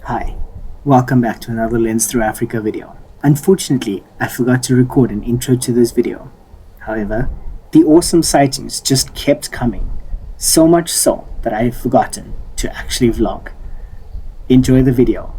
Hi, welcome back to another Lens Through Africa video. Unfortunately, I forgot to record an intro to this video. However, the awesome sightings just kept coming, so much so that I have forgotten to actually vlog. Enjoy the video.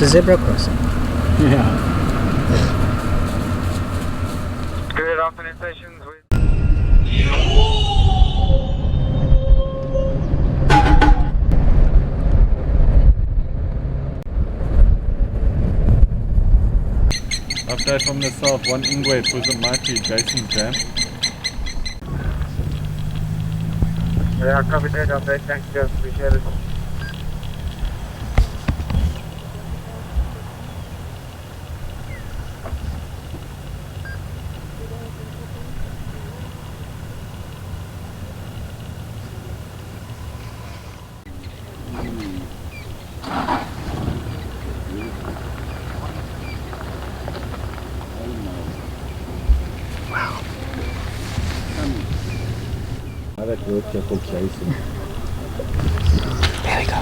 It's a zebra crossing. Yeah. Good afternoon, stations. Update from the south, one Ingwe, it was a mighty Jason jam. Yeah, copy that update. Thanks, guys. Appreciate it. That road called Jason. There we go.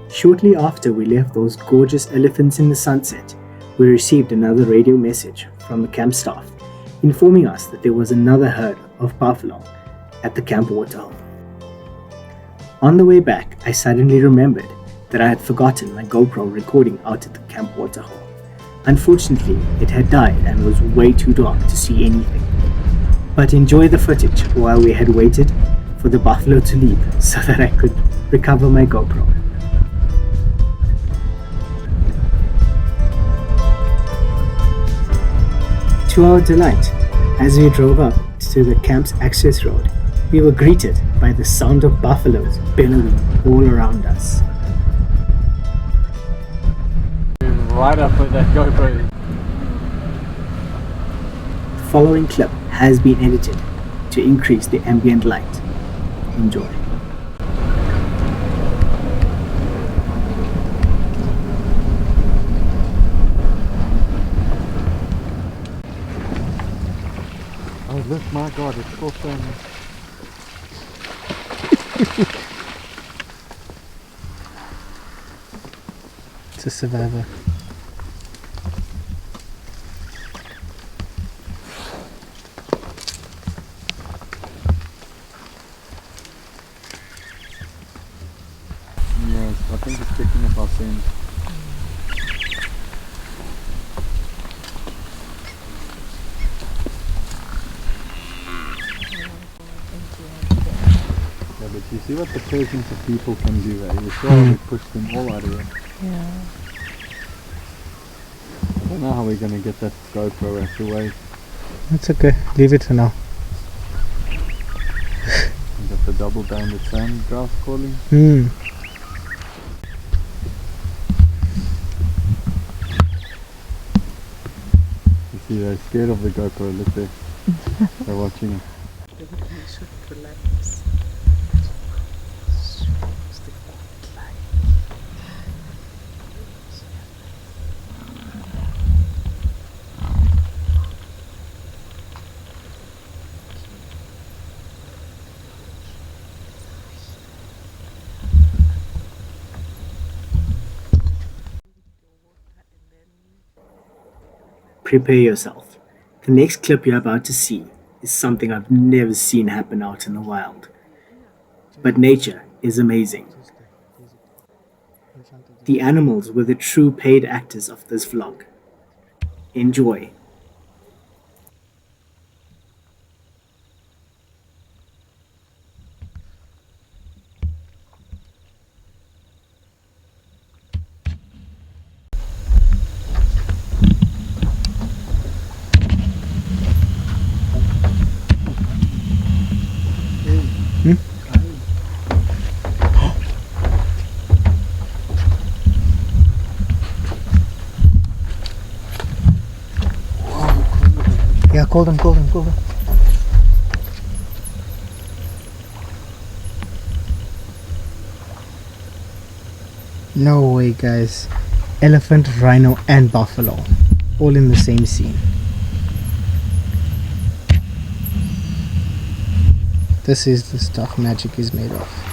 Shortly after we left those gorgeous elephants in the sunset, we received another radio message from the camp staff informing us that there was another herd of buffalo at the camp waterhole. On the way back, I suddenly remembered that I had forgotten my GoPro recording out at the camp waterhole. Unfortunately, it had died and was way too dark to see anything. But enjoy the footage while we had waited for the buffalo to leave so that I could recover my GoPro. To our delight, as we drove up to the camp's access road, we were greeted by the sound of buffaloes bellowing all around us. Right up with that GoPro. The following clip has been edited to increase the ambient light. Enjoy. My god, it's still standing. It's a survivor. Yes, I think it's picking up our scent. Yeah, but you see what the presence of people can do, eh? You saw how we pushed them all out of here. Yeah. I don't know how we're gonna get that GoPro, we have to wait. That's okay. Leave it for now. We got the double-banded sand grouse calling. Hmm. You see, they're scared of the GoPro, look there. They're watching it. Prepare yourself. The next clip you're about to see is something I've never seen happen out in the wild. But nature is amazing. The animals were the true paid actors of this vlog. Enjoy. Yeah, call them. No way, guys. Elephant, rhino, and buffalo. All in the same scene. This is the stuff magic is made of.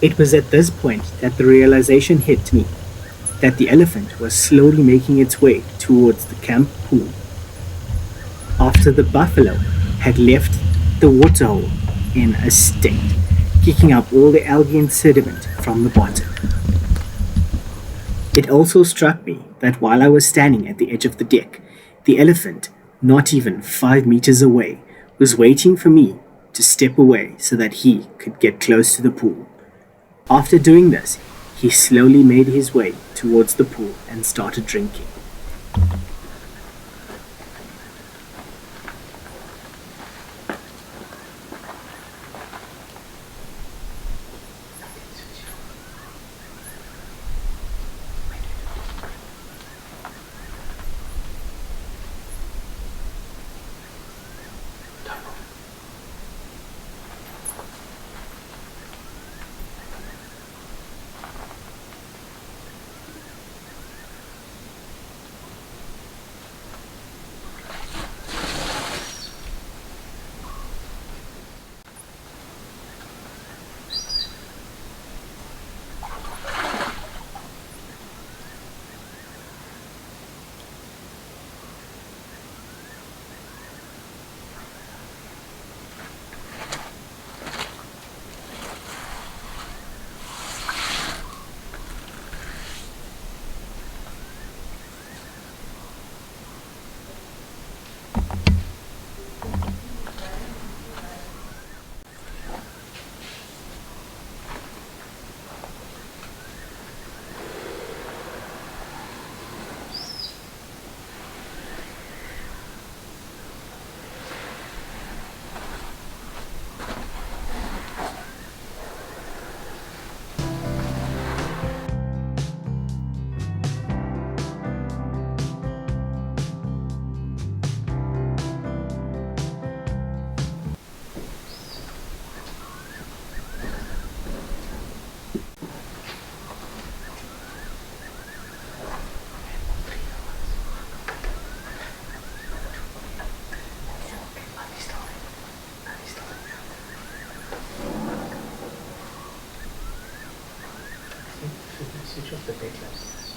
It was at this point that the realization hit me that the elephant was slowly making its way towards the camp pool. After the buffalo had left the waterhole in a state, kicking up all the algae and sediment from the bottom. It also struck me that while I was standing at the edge of the deck, the elephant, not even 5 meters away, was waiting for me to step away so that he could get close to the pool. After doing this, he slowly made his way towards the pool and started drinking.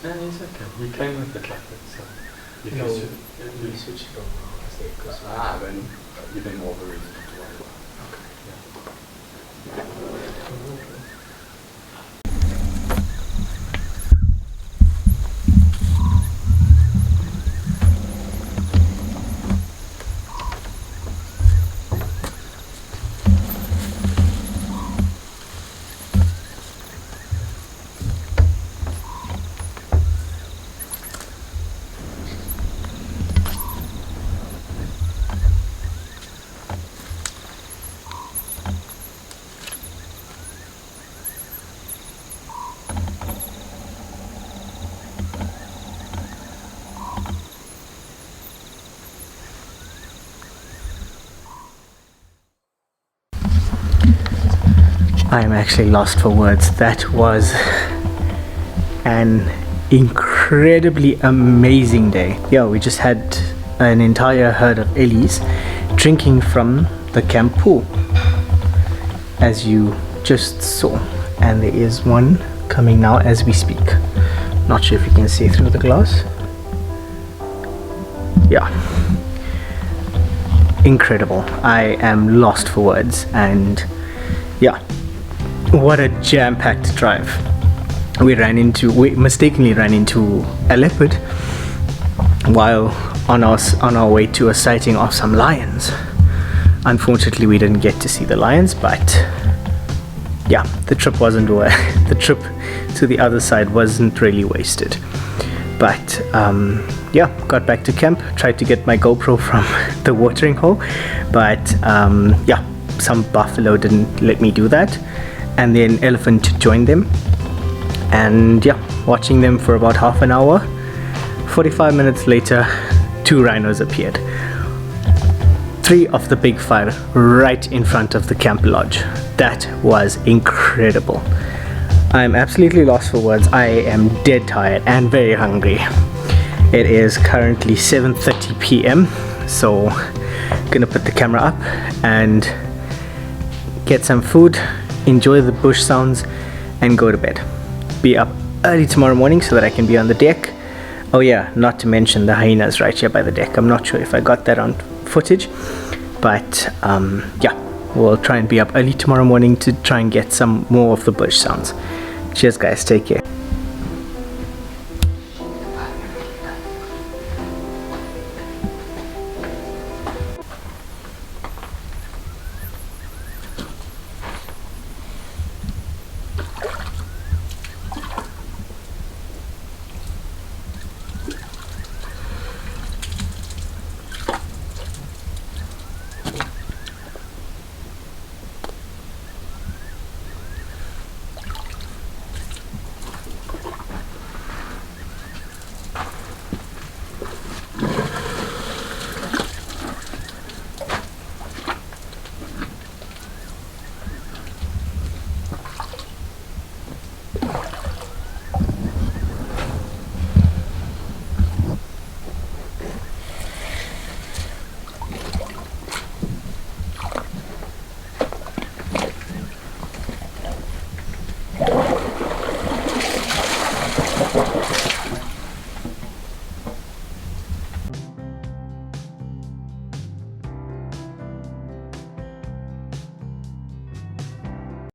Yeah, it's okay. You came with the traffic, so if No, you should, we switched it over. then even more of a reason to worry about. I'm actually lost for words. That was an incredibly amazing day. Yeah, we just had an entire herd of ellies drinking from the camp pool, as you just saw. And there is one coming now as we speak. Not sure if you can see through the glass. Yeah. Incredible. I am lost for words. And yeah, what a jam-packed drive. We mistakenly ran into a leopard while on our way to a sighting of some lions. Unfortunately, we didn't get to see the lions, but yeah, the trip the trip to the other side wasn't really wasted. But yeah, got back to camp, tried to get my GoPro from the watering hole, but yeah, some buffalo didn't let me do that, and then elephant joined them, and yeah, watching them for about half an hour. 45 minutes later, 2 rhinos appeared. 3 of the big 5 right in front of the camp lodge. That was incredible. I'm absolutely lost for words. I am dead tired and very hungry. It is currently 7:30 p.m. so gonna put the camera up and get some food, enjoy the bush sounds, and go to bed. Be up early tomorrow morning so that I can be on the deck. Oh yeah, not to mention the hyenas right here by the deck. I'm not sure if I got that on footage, but yeah, we'll try and be up early tomorrow morning to try and get some more of the bush sounds. Cheers guys, take care.